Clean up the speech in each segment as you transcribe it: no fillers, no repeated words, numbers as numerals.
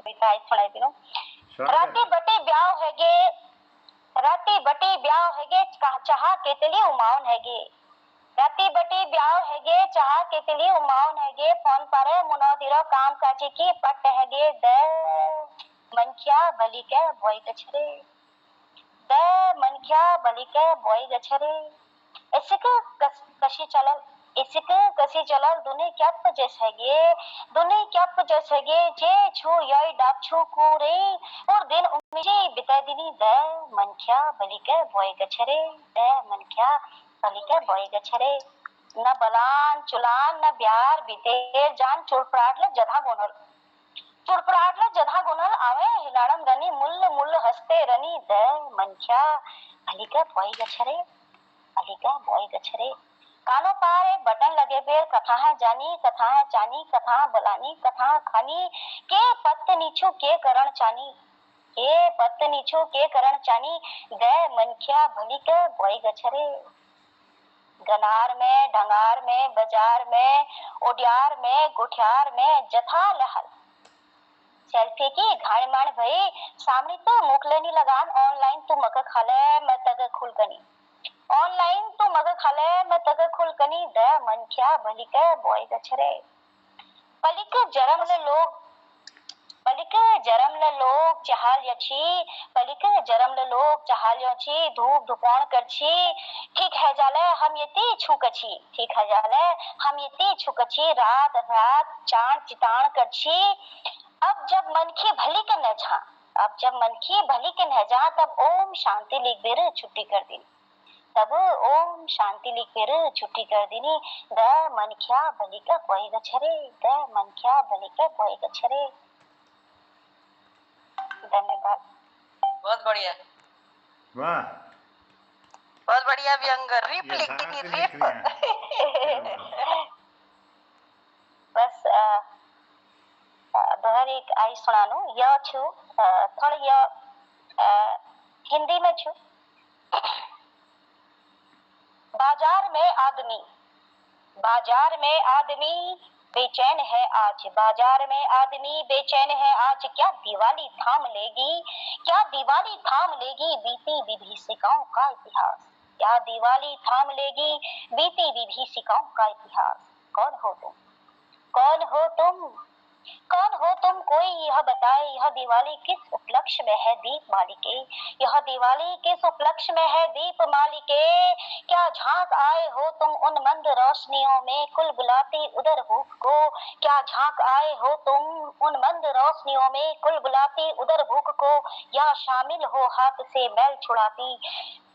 कविता सुनाई दिनो। राती बटे ब्याह हैगे, राती बटे ब्याह हैगे, चाह केतली उमाउन हैगे। राती बटी ब्याह हैगे, चाह केतली उमाउन हैगे, फोन पर मुनोदिरो काम काजे की पट हैगे, दे मनख्या भली के बोई गछरे, दे मनख्या भली के बोई गछरे। ऐसे कशी चलल, ऐसे कशी चलल दुने क्या पजस हैगे, दुने क्या पजस हैगे, जे छु यई डाब छु कुरे, और दिन उम्मीजे बिता दिनी, दे मनख्या भली के बोई गछरे, दे मनख्या भली के बोई गछरे। न बलान चुलान न ब्यार बीते जान चुड़पड़ाटले जधा गोनल, चुड़पड़ाटले जधा गोनल आवे हिलाड़म रनी मुल्ल मुल्ल हंसते रनी, दे मनख्या भली के बोई गछरे, भली के बोई गछरे। कानों पार एक बटन लगे बेर, कथा है जानी कथा है चानी, कथा बलानी कथा खानी, के पत्त नीचू के करण चानी, के पत्त नीचू के करण चानी, दे मनख्या भली के बोई गछरे। गनार में ढंगार में बाजार में ओडियार में गुठियार में जथा लहल, सेल्फी की घाण माण भई सामने तो मुखलेनी लगान, ऑनलाइन तू मग खाले मैं तग खुलकनी, ऑनलाइन तू मग खाले मैं तग खुलकनी, दे मनख्या भली के बोई गछरे। पलिक जरम ले लोग, पलिक जरम ले लोग चहाल यछी, पलिक जरम ले लोग चहाल यछी, धूप धुपान करछी, ठीक है जाले हम यती छुकछी, ठीक है जाले हम यती छुकछी, रात रात चाण चिताण करछी। अब जब मन की भली के न जा, अब जब मन की भली के न जा, तब ओम शांति लिख बेर छुट्टी कर दी, तब ओम शांति लिख बेर छुट्टी कर दीनी, द मनख्या भली का बोई गछरे, द मनख्या भली का बोई गछरे। धन्यवाद। बहुत बढ़िया, वाह, बहुत बढ़िया व्यंग, रिप लिख दी, रिप। बस दोहर एक आई सुनानु, यह छु थोड़ा यह हिंदी में छु। बाजार में आदमी, बाजार में आदमी बेचैन है आज, बाजार में आदमी बेचैन है आज, क्या दिवाली थाम लेगी, क्या दिवाली थाम लेगी बीती विभीषिकाओं का इतिहास, क्या दिवाली थाम लेगी बीती विभीषिकाओं का इतिहास। कौन हो तुम, कौन हो तुम, कौन हो तुम, कोई यह बताए, यह दिवाली किस उपलक्ष्य में है दीप मालिके, यह दिवाली किस उपलक्ष्य में है दीप मालिके, क्या झांक आए हो तुम उन मंद रोशनियों में कुल बुलाती उदर भूख को, क्या झांक आए हो तुम उन मंद रोशनियों में कुल बुलाती उदर भूख को, या शामिल हो हाथ से मैल छुड़ाती,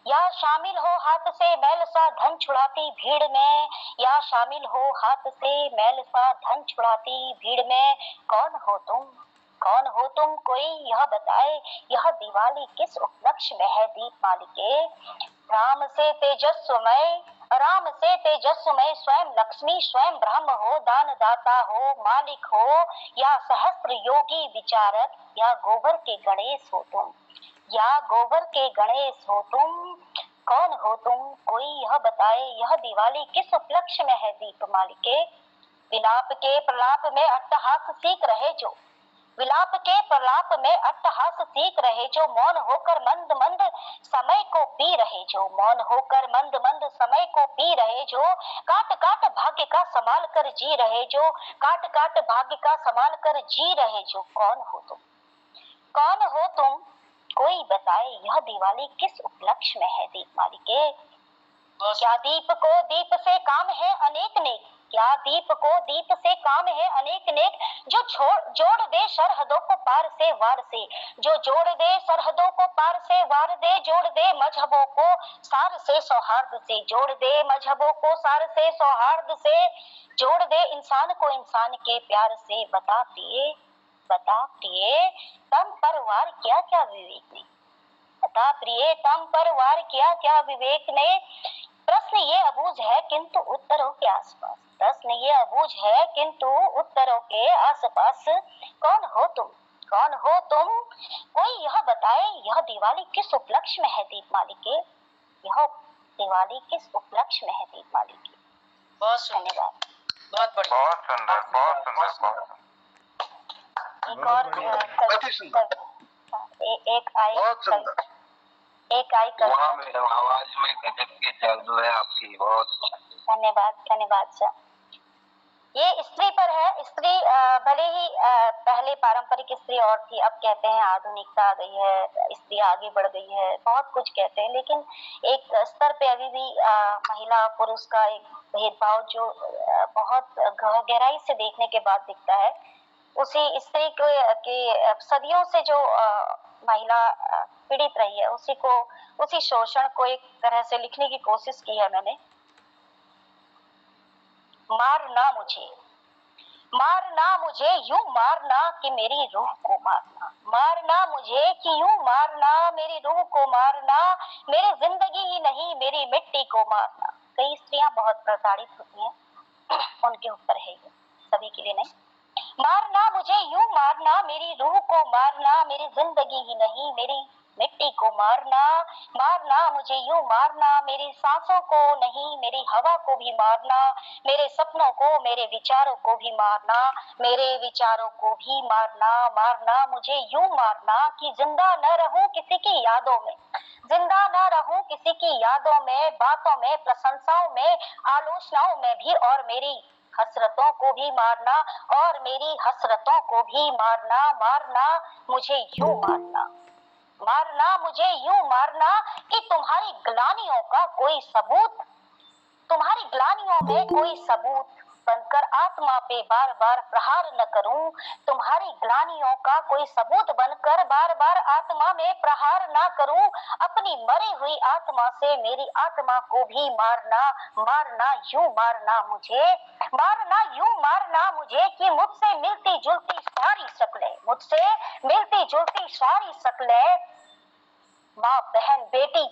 या शामिल हो हाथ से मैल सा धन छुड़ाती भीड़ में, या शामिल हो हाथ से मैल सा धन छुड़ाती भीड़ में। कौन हो तुम, कौन हो तुम, कोई यह बताए, यह दिवाली किस उपलक्ष्य में है दीप मालिके, राम से तेजस्वमय, राम से तेजस्वमय स्वयं लक्ष्मी स्वयं ब्रह्म हो, दान दाता हो मालिक हो, या सहस्त्र योगी विचारक, या गोबर के गणेश हो तुम, या गोबर के गणेश हो तुम। कौन हो तुम, कोई यह बताए, यह दिवाली किस उपलक्ष्य में है दीप मालिके, विलाप के प्रलाप में अट्टहास सीख रहे जो, विलाप के प्रलाप में अट्टहास सीख रहे जो, मौन होकर मंद मंद समय को पी रहे जो, मौन होकर मंद मंद समय को पी रहे जो, काट काट भाग्य का संभाल कर जी रहे जो, काट काट भाग्य का संभाल कर जी रहे जो। कौन हो तुम, कौन हो तुम, कोई बताए, यह दिवाली किस उपलक्ष्य में है दीप मालिके, क्या दीप को दीप से काम है अनेक नेक, क्या दीप को दीप से काम है अनेक नेक, जो जोड़ दे सरहदों को पार से वार से, जो जोड़ दे सरहदों को पार से वार दे, जोड़ दे मजहबों को सार से सौहार्द से, जोड़ दे मजहबों को सार से सौहार्द से, जोड़ दे इंसान को इंसान के प्यार से। बता प्रिय, बता प्रिय तम पर वार क्या क्या विवेक ने, बता प्रिय तम पर वार क्या क्या विवेक ने। प्रश्न ये अबूझ है किंतु उत्तरों के आसपास, प्रश्न ये अबूझ है किंतु उत्तरों के आसपास। कौन हो तुम, कौन हो तुम, कोई यह बताए, यह दिवाली किस उपलक्ष्य में है दीप मालिके, यह दिवाली किस उपलक्ष्य में है दीप मालिके। बहुत धन्यवाद, बहुत बढ़िया, बहुत सुंदर, बहुत सुंदर, बहुत सुंदर। एक और अति सुंदर, एक आई बहुत सुंदर। एक आई वाह मैडम, आवाज में गजब के जादू है आपकी, बहुत धन्यवाद सर। ये स्त्री पर है। स्त्री भले ही पहले पारंपरिक स्त्री और थी, अब कहते हैं आधुनिकता आ गई है, स्त्री आगे बढ़ गई है, बहुत कुछ कहते हैं, लेकिन एक स्तर पे अभी भी महिला पुरुष का एक भेदभाव जो बहुत गहराई से देखने के बाद दिखता है। उसी स्त्री के सदियों से जो महिला पीड़ित रही है, उसी शोषण को एक तरह से लिखने की कोशिश की है मैंने। मारना मुझे यूं मारना कि मेरी रूह को मारना मुझे कि यूं मारना मेरी रूह को मारना, मेरी जिंदगी ही नहीं मेरी मिट्टी को मारना। कई स्त्रियां बहुत प्रताड़ित होती हैं, उनके ऊपर है ये, सभी के लिए नहीं। मारना मुझे यूं मारना मेरी रूह को मारना, मेरी जिंदगी ही नहीं मेरी मिट्टी को मारना मुझे यूं मारना, मेरी सांसों को नहीं मेरी हवा को भी मारना, मेरे सपनों को मेरे विचारों को भी मारना, मेरे विचारों को भी मारना मुझे यूं मारना कि जिंदा न रहूं किसी की यादों में, जिंदा न रहूं किसी की यादों में, बातों में, प्रशंसाओं में, आलोचनाओं में भी, और मेरी हसरतों को भी मारना, और मेरी हसरतों को भी मारना मुझे यूं मारना मुझे यूं मारना कि तुम्हारी ग्लानियों में कोई सबूत बनकर आत्मा पे बार बार प्रहार न करूं, तुम्हारी ग्लानियों का कोई सबूत बनकर बार बार आत्मा में प्रहार ना करूं, अपनी मरी हुई आत्मा से मेरी आत्मा को भी मारना यूं मारना मुझे कि मुझसे मिलती जुलती सारी माँ बहन बेटी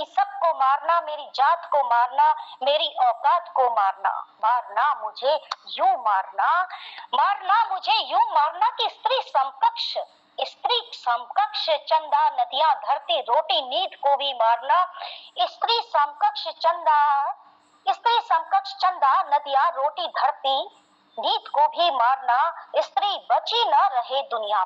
सबको मारना, मेरी जात को मारना, मेरी औकात को मारना मुझे यूं मारना कि स्त्री समकक्ष चंदा नदियां धरती रोटी नींद को भी मारना, स्त्री समकक्ष चंदा नदियां रोटी धरती नींद को भी मारना, स्त्री बची न रहे दुनिया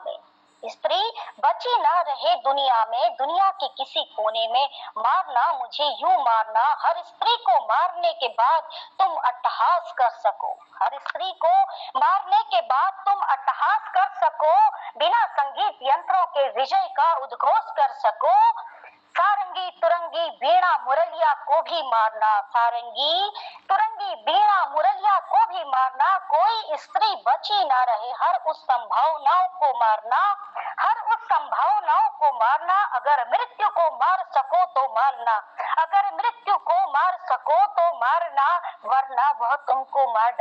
में, दुनिया के किसी कोने में, मारना मुझे यूं मारना, हर स्त्री को मारने के बाद तुम अट्टहास कर सको, बिना संगीत यंत्रों के विजय का उद्घोष कर सको, सारंगी तुरंगी वीणा मुरलिया को भी मारना, कोई स्त्री बची ना रहे, हर उस संभावनाओं को मारना, अगर मृत्यु को मार सको तो मारना, वरना वह तुमको मार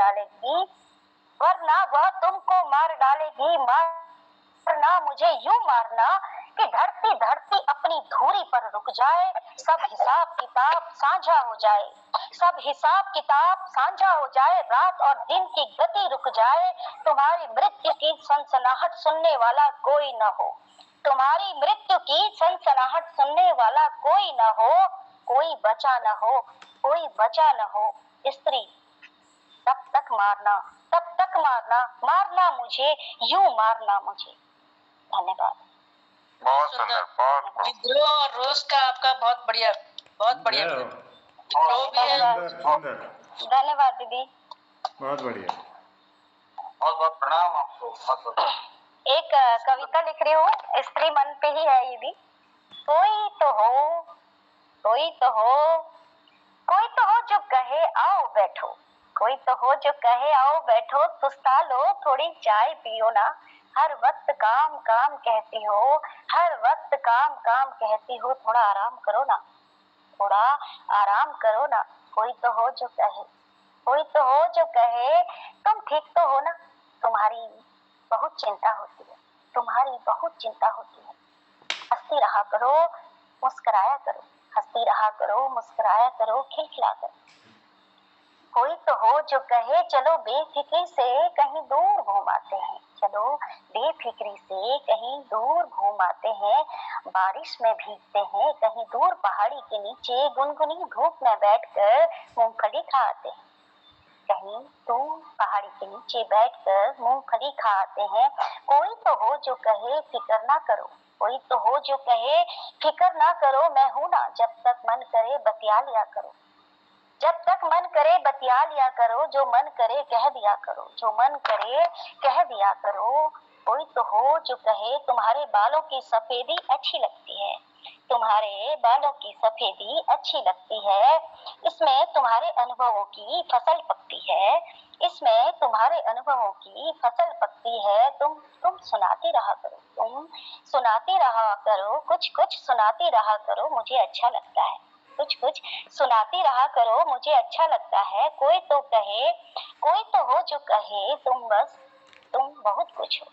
डालेगी, मारना मुझे यूं मारना कि धरती अपनी धुरी पर रुक जाए, सब हिसाब किताब साझा हो जाए, रात और दिन की गति रुक जाए, तुम्हारी मृत्यु की सनसनाहट सुनने वाला कोई न हो, कोई बचा न हो, स्त्री तब तक मारना मुझे यूं मारना मुझे। धन्यवाद। बहुत सुंदर, बहुत विद्रोह और रोष का आपका बहुत बढ़िया विद्रोह भी है। धन्यवाद दीदी, बहुत बढ़िया, बहुत प्रणाम आपको। एक कविता लिख रही हूँ, स्त्री मन पे ही है ये भी। कोई तो हो जो कहे आओ बैठो, सुस्ता लो थोड़ी चाय पियो ना, हर वक्त काम कहती हो, थोड़ा आराम करो ना, कोई तो हो जो कहे तुम ठीक तो हो ना, तुम्हारी बहुत चिंता होती है, हंसती रहा करो मुस्कुराया करो, खिलखिला कर। कोई तो हो जो कहे चलो बेफिक्री से कहीं दूर घूम आते हैं, बारिश में भीगते हैं कहीं दूर पहाड़ी के नीचे, गुनगुनी धूप में बैठकर मूंगफली खाते हैं। कहीं तुम पहाड़ी के नीचे बैठकर मूंगफली खाते हैं। कोई तो हो जो कहे फिक्र ना करो, कोई तो हो जो कहे फिक्र ना करो, मैं हूं ना, जब तक मन करे बतिया लिया करो, जब तक मन करे बतिया लिया करो, जो मन करे कह दिया करो, जो मन करे कह दिया करो। कोई तो हो जो कहे तुम्हारे बालों की सफेदी अच्छी लगती है, तुम्हारे बालों की सफेदी अच्छी लगती है, इसमें तुम्हारे अनुभवों की फसल पकती है, इसमें तुम्हारे अनुभवों की फसल पकती है। तुम सुनाती रहा करो, तुम सुनाती रहा करो, कुछ कुछ सुनाती रहा करो, मुझे अच्छा लगता है, कुछ कुछ सुनाती रहा करो, मुझे अच्छा लगता है। कोई तो कहे, कोई तो हो जो कहे तुम बहुत कुछ हो,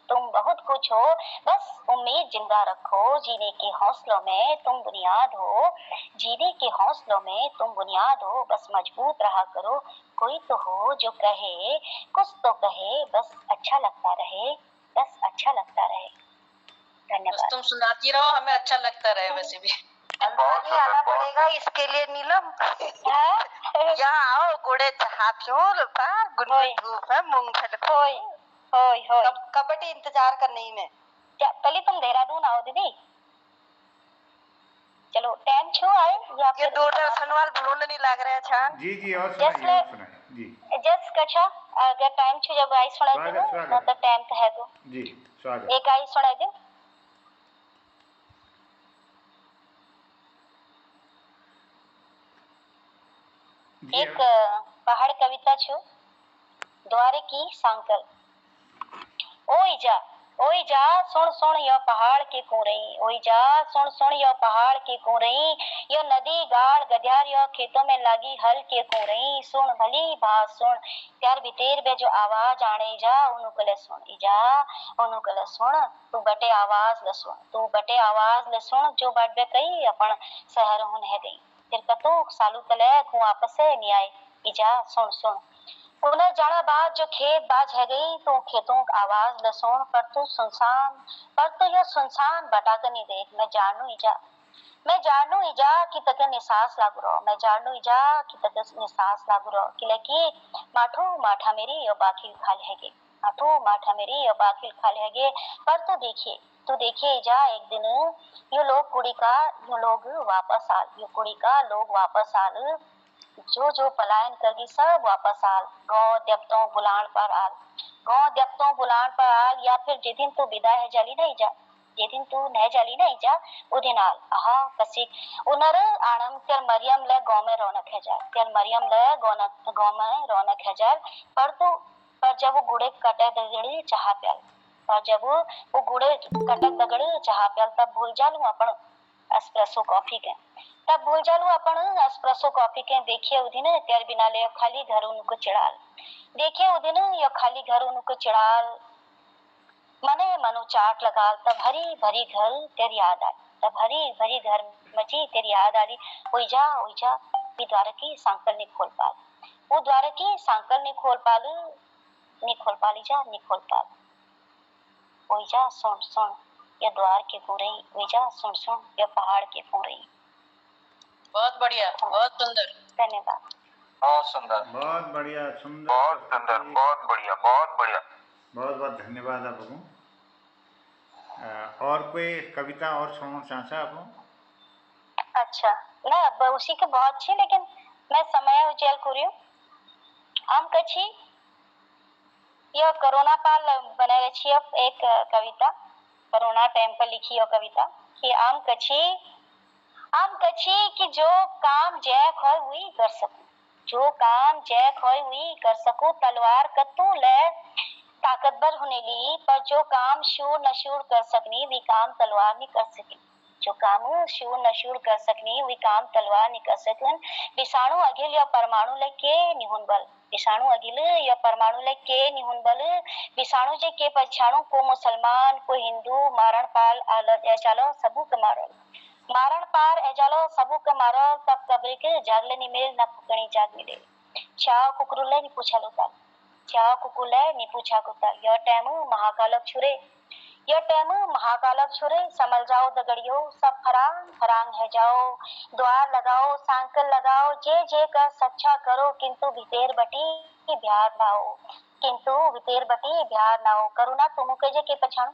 तुम बहुत कुछ हो, बस उम्मीद जिंदा रखो, जीने के हौसलों में तुम बुनियाद हो, जीने के हौसलों में तुम बुनियाद हो, बस मजबूत रहा करो। कोई तो हो जो कहे, कुछ तो कहे, बस अच्छा लगता रहे, बस अच्छा लगता रहे। बस धन्यवाद। तुम सुनाती रहो, हमें अच्छा लगता रहे। वैसे भी बहुत अल्बानी आना सुंदर, पड़ेगा इसके लिए नीलम। हाँ? यहाँ आओ गुड़े चहा फ्यूल पर गुनगुन धूप है मूंगफली होय होय होय। कबड्डी इंतजार करने ही में। पहले तुम देहरादून आओ दीदी, चलो टाइम छो आए या ये फिर दूरदर्शन वाल भूल नहीं लग रहे छान। जी जी और सुनाइए और सुनाइए जी। जस्ट कछा अगर टाइम छो जब आई सुनाई स्वागत, दिन स्वागत। ना तो टाइम तो है तो जी स्वागत। एक आई सुनाई दिन। जी एक पहाड़ कविता छो, द्वारे की सांकल। ओई जा सुन सुन यो पहाड़ के कुरई, ओई जा सुन सुन यो पहाड़ के कुरई, यो नदी गाड़ गधियार यो खेतों में लगी हल के कुरई, सुन भली बात सुन, प्यार भीतर बे जो आवाज आने जा उनुकले सुन, इजा उनुकले सुन, तू बटे आवाज ल सुन, तू बटे आवाज ल सुन, जो बाट बे कई अपन शहर होन है गई, फिर कतो सालू तले को वापस है नहीं आए, इजा सुन सुन। उन्हें जाना बाद जो खेत बाज है गई, तो खेतों की आवाज लसोन पर तो यह सुनसान बटा कर नहीं देख, मैं जानू इजा कि तक निसास लागू रहो, मैं जानू इजा कि तक निसास लागू रहो, कि माठो माठा मेरी यो बाकी खाल हैगे, माठो माठा मेरी यो बाकी खाल हैगे। पर तू देखिए इजा एक दिन यो लोग वापस आल, जो पलायन करगी सब वापस आल, गाँव देवतों बुलान पर आल, या फिर जिदिन तू विदा है जाली नहीं जा, जिदिन तू नह जाली नहीं जा उदिन आल। आहा कसी उनर आनम तेर मरियम ले गाँव में रौनक है जा, तेर मरियम ले गाँव में रौनक है जा। पर जब वो गुड़े कटक दगड़ी चाह प्याल, पर जब वो गुड़े कटक दगड़ी चाह प्याल, तब भूल जालू अपन एस्प्रेसो कॉफी के, तब भूल जालू अपन एस्प्रेसो कॉफी के। देखिए उदिन त्यार बिना ले खाली घर उनको चिड़ाल, देखिए उदिन यो खाली घर उनको चिड़ाल, मने मनु चाट लगाल, तब हरी भरी घर तेरी याद आई, तब हरी भरी घर मची तेरी याद आली। ओई जा भी द्वार की सांकल नहीं खोल पाल, वो द्वार की सांकल नहीं खोल पाली जा नहीं खोल पाल। ओई जा सुन सुन ये द्वार के पूरई, ओई जा सुन सुन ये पहाड़ के पूरई। बहुत बढ़िया, बहुत सुंदर, धन्यवाद। बहुत सुंदर, बहुत बढ़िया, सुंदर, बहुत सुंदर, बहुत बढ़िया, बहुत बढ़िया। बहुत बहुत धन्यवाद आपको। और कोई कविता और सुनाना चाहता है आपको? अच्छा ना अब उसी के बहुत अच्छी, लेकिन मैं समय उज्जैल करी हूँ। आम कछी यह कोरोना पाल बने रही एक कविता, कोरोना टाइम पर लिखी हो कविता कि आम कछी कि जो काम जय खोय हुई कर सकूं, जो काम जय खोय हुई कर सकूं, तलवार कत्तू ले ताकतवर होने ली, पर जो काम शूर नशूर कर सकनी वी काम तलवार नहीं कर सकी, जो काम शूर नशूर कर सकनी वी काम तलवार नहीं कर सकन। विषाणु अगिल या परमाणु लेके निहुन बल, विषाणु अगिल या परमाणु लेके निहुन बल, विषाणु जे के पछाणु को मुसलमान को हिंदू मारण पाल आलत ऐचालो सबू के मारण पार ऐचालो सबू के मारो, तब कब्र के जागले नहीं मिले न फुकनी जाग मिले, चाव कुकरुले नहीं पूछा लोता, चाव कुकुले नहीं पूछा कुत्ता, यह टाइम महाकालक छुरे, ये टेम महाकालक छुरे समल जाओ दगड़ियो सब फरांग फरांग है जाओ द्वार लगाओ सांकल लगाओ जे जे कर सच्चा करो किंतु भितेर बटी ब्यार लाओ किंतु भितेर बटी ब्यार लाओ करुणा तुमुके जे के पछाण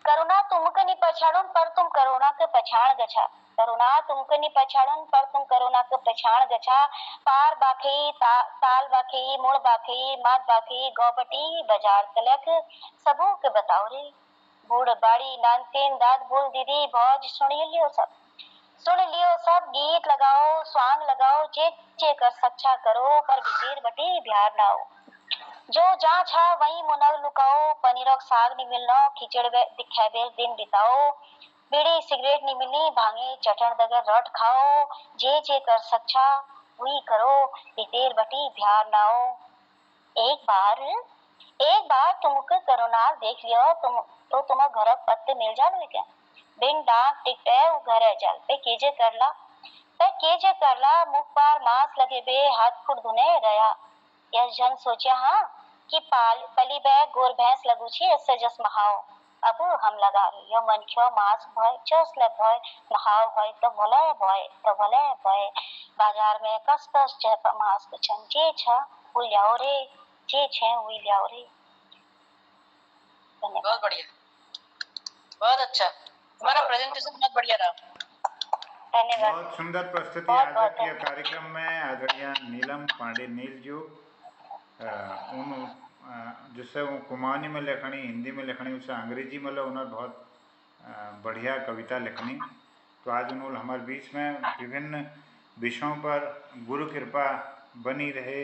करुणा तुमके नि पछाड़ूं पर तुम करुणा के पछाण गछा करुणा तुमके नि पछाड़ूं पर तुम करुणा के पछाण गछा पार बाखी ताल बाखी मुड़ बाखी मात बाखी गौबटी बाजार तलक सबो के बताओ रे बूढ़ बाड़ी नानतीन दाद बोल दीदी भौज सुन लियो सब गीत लगाओ स्वांग लगाओ जे कर सच्चा करो पर भितेर बटी ब्यार लाओ जो जहाँ छा वहीं मुनल लुकाओ पनीरक साग नहीं मिलना खिचड़ दिखाबे दिन बिताओ बीड़ी सिगरेट नहीं मिलनी भांगे चटन दगर रट खाओ जे कर सच्चा वही करो भितेर बटी ब्यार लाओ एक बार तुमको करुणा देख लियो तुम घर पत्ते मिल जाओ क्या बिन डाक टिकटे वो घर जल पे केजे करला मुख पार मांस लगे बे हाथ फुट धुने रहा यह जन सोचा हाँ कि पली बैग गोर भैंस लगू छी इससे जस महाओ अब हम लगा रही यो मन क्यों मांस भय चोसले भय महाव भय तो भले बाजार में कस चह मांस कुछन जे छ उल जाओ रे जे छे उल जाओ रे बहुत बढ़िया, बहुत अच्छा, हमारा प्रेजेंटेशन बहुत बढ़िया रहा। धन्यवाद। बहुत सुंदर प्रस्तुति आज के कार्यक्रम में आदरणीय नीलम पांडे नील जो जिससे वो कुमाऊनी में लिखनी हिंदी में लिखनी उससे अंग्रेजी में उन्होंने बहुत बढ़िया कविता लिखनी। तो आज उन्होंने हमारे बीच में विभिन्न विषयों पर गुरु कृपा बनी रहे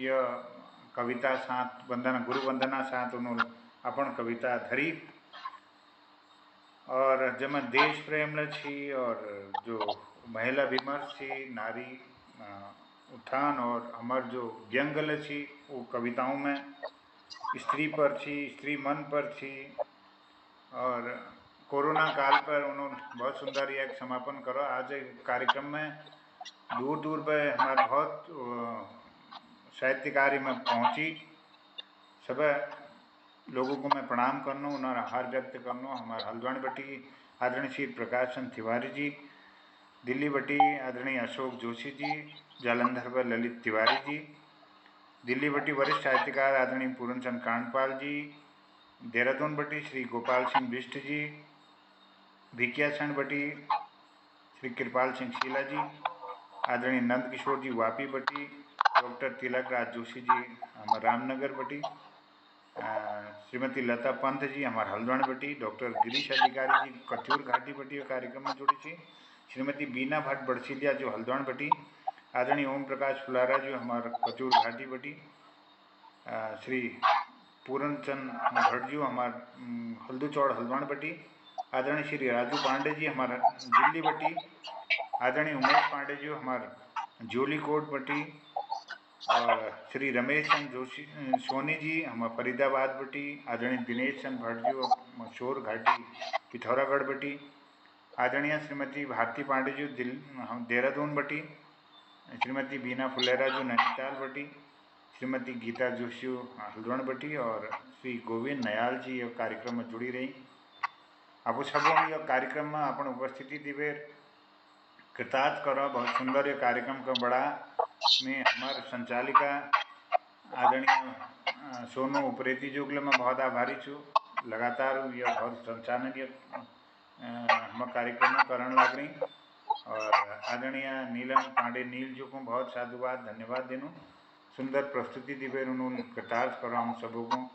यह कविता साथ वंदना गुरु वंदना साथ उन्होंने अपन कविता धरी और जब देश प्रेम छी और जो महिला विमर्श छी नारी उत्थान और हमार जो व्यंग्य छी वो कविताओं में स्त्री पर छी स्त्री मन पर छी और कोरोना काल पर उन्होंने बहुत सुंदर एक समापन करो। आज कार्यक्रम में दूर दूर पर हमारे बहुत साहित्य कार्य में पहुँची सब लोगों को मैं प्रणाम करना उन्हें आभार व्यक्त करना। हमारे हल्द्वानी बटी आदरणीय श्री प्रकाश चंद तिवारी जी, दिल्ली बटी आदरणीय अशोक जोशी जी, जालंधर पर ललित तिवारी जी, दिल्ली बटी वरिष्ठ साहित्यकार आदरणीय पूरन चंद कांडपाल जी, देहरादून बटी श्री गोपाल सिंह बिष्ट जी, भिकियासण बटी श्री कृपाल सिंह शीला जी, आदरणीय नंद किशोर जी वापी बटी, डॉक्टर तिलक राज जोशी जी हमारे रामनगर बटी, श्रीमती लता पंत जी हमारे हल्द्वानी बटी, डॉक्टर गिरीश अधिकारी जी कचूर घाटी बटी कार्यक्रम में जुड़ी थी, श्रीमती बीना भट्ट बड़सिलिया जो हल्द्वानी बटी, आदरणीय ओम प्रकाश फुलारा जो हमारे कचूर घाटी बटी, श्री पूरन चंद भट्ट जी हमारे हल्दू चौड़ हल्द्वानी बटी, आदरणीय श्री राजू पांडे जी हमारे दिल्ली बटी, आदरणीय उमेश पांडे जी हमारे जोली कोट बटी और श्री रमेश चंद जोशी सोनी जी हम फरीदाबाद बटी, आदरणीय दिनेश चंद भट्ट जी शोर घाटी पिथौरागढ़ बटी, आदरणीय श्रीमती भारती पांडे जी हम देहरादून बटी, श्रीमती बीना फुलेरा जी नैनीताल बटी, श्रीमती गीता जोशी हल्द्वानी बटी और श्री गोविंद नयाल जी ये कार्यक्रम में जुड़ी रही। आप सब यह कार्यक्रम में अपन उपस्थिति दिवे कृतार्थ करो। बहुत सुंदर ये कार्यक्रम का बड़ा में हमारे संचालिका आदरणीय सोनू उप्रेती जो के मैं बहुत आभारी छूँ। लगातार यह बहुत संचालन ये हम कार्यक्रम करण लाग रही और आदरणीय नीलम पांडे नील जो को बहुत साधुवाद धन्यवाद देनू। सुंदर प्रस्तुति दिवे उन्होंने कृतार्थ करो हम सबों को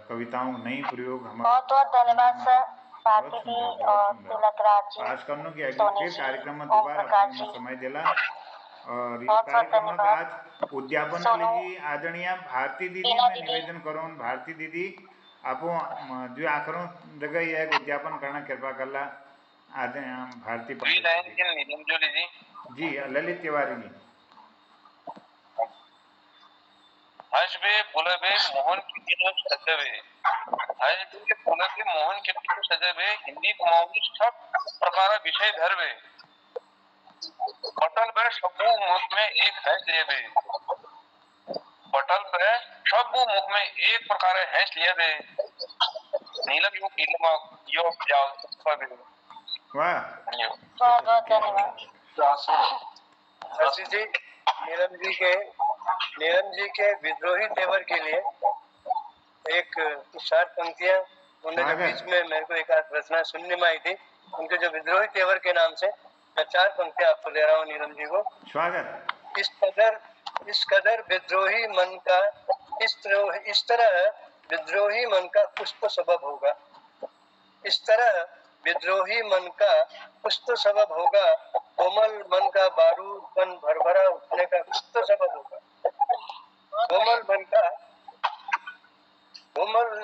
कविताओं नई प्रयोग हम बहुत बहुत धन्यवाद सर भारती जी और तिलक राज जी आज करने की फिर कार्यक्रम में दोबारा समय दिला और ये कार्यक्रम में आज उद्यापन लीजिए आदरणीय भारती दीदी मैं निवेदन करूँ भारती दीदी आपो जो आखिरों जगह यह उद्यापन करना कृपा करला आदरणीय भारती जी ललित तिवारी जी हसबे बोलबे मोहन कीर्ति सजबे हसबे बोलबे मोहन कीर्ति सजबे हिंदी कुमाऊनी सब प्रकार विषय धरबे पटल पे सबू मुख में एक हैंस लेबे पटल पे सबू मुख में एक प्रकार हैंस लेबे नीलम यो जाओ वाह, बहुत बहुत धन्यवाद। आशीष जी, नीलम जी के विद्रोही तेवर के लिए एक 4 पंक्तियां उन्हें जो बीच में मेरे को एक आध रचना सुनने में आई थी, उनके जो विद्रोही तेवर के नाम से मैं 4 पंक्तियां आपको दे रहा हूँ नीलम जी को। स्वागत। इस कदर विद्रोही मन का इस तरह विद्रोही मन का कुछ तो सबब होगा। इस तरह विद्रोही मन का कुछ तो सबब होगा। कोमल मन का बारूद बन भरभरा उठने का कुछ तो सबब होगा। कोमल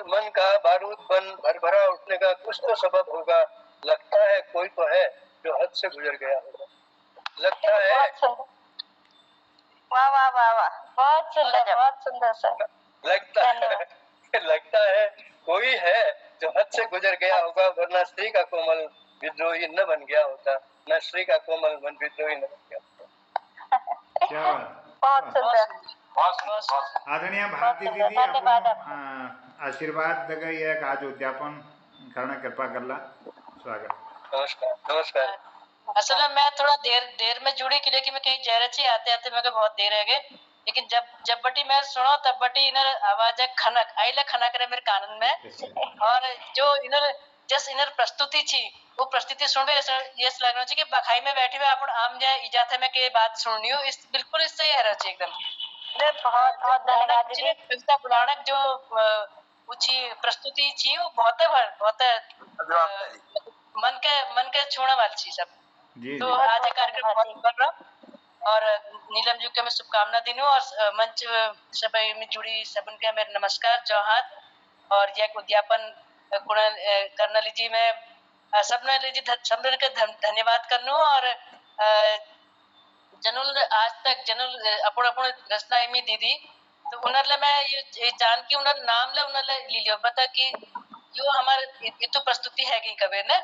मन का बारूद बन भरभरा उठने का कुछ तो सबब होगा। लगता है कोई तो है जो हद से गुजर गया होगा। लगता है, वाह वाह वाह वाह, बहुत सुंदर सर। लगता है कोई है जो हद से गुजर गया होगा, वरना स्त्री का कोमल विद्रोही न बन गया होता। न स्त्री का कोमल मन विद्रोही न बन गया होता। क्या बात, बहुत सुंदर। आदरणीय भारती दीदी, धन्यवाद। आशीर्वाद दगाई एक आज उद्यापन करना कृपा करला। स्वागत। नमस्कार। असल में मैं थोड़ा देर में जुड़ी कि लेकिन मैं कहीं जा रही थी, आते आते मेरे को बहुत देर है गए, लेकिन जब बटी मैं सुनो तब बटी इनर आवाज खनक आइले खनक रहे मेरे कानन में। और जो इनर जस इनर प्रस्तुति थी वो प्रस्तुति सुन के ये लग रहा कि बखाई में बैठे हुए अपन आम जाए इजाते में के बात सुननी हो, इस बिल्कुल इससे ही रहा एकदम। बहुत बहुत धन्यवाद दीदी। कविता पुराणक जो ऊंची प्रस्तुति थी वो बहुत मन के छोड़ने वाली चीज सब। तो आज कार्यक्रम बहुत बढ़ रहा और नीलम जी को मैं शुभकामना दिनू और मंच सभी में जुड़ी सबन के मेरे नमस्कार जौहार और यह उद्यापन कर्नल जी में सबने के धन्यवाद करनू और जनुल आज तक अपन रचना इमी दीदी तो उन्हें मैं ये जान की उन्हें नाम ले उन्हें ले लियो बता कि यो हमारे ये तो प्रस्तुति है कि कबे ने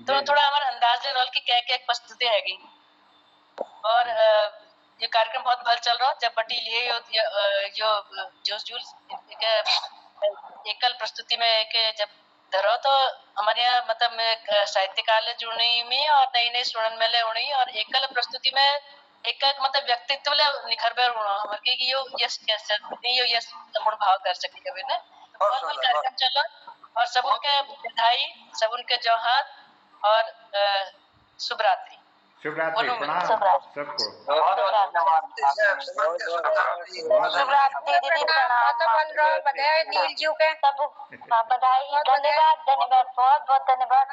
तो थोड़ा हमारा अंदाज ले रोल की क्या प्रस्तुति है कि और ये कार्यक्रम बहुत भल चल रहा जब बटी लिए जो एकल प्रस्तुति में जब धरो तो हमारे यहाँ मतलब साहित्यकाल जुड़ने में और नई स्टूडेंट में ले उड़ी और एकल प्रस्तुति में एक मतलब व्यक्तित्व ले निखर पर होना हमारे कि यो यस कैसे नहीं यो यस अपन भाव कर सके कभी ने बहुत भल कार्यक्रम चल रहा और सब उनके बधाई सब उनके जौहार और शुभरात्रि। शुभरात्रि, प्रणाम सबको। शुभरात्रि दीदी, प्रणाम। बधाई नील जी के सब बधाई, धन्यवाद बहुत बहुत धन्यवाद।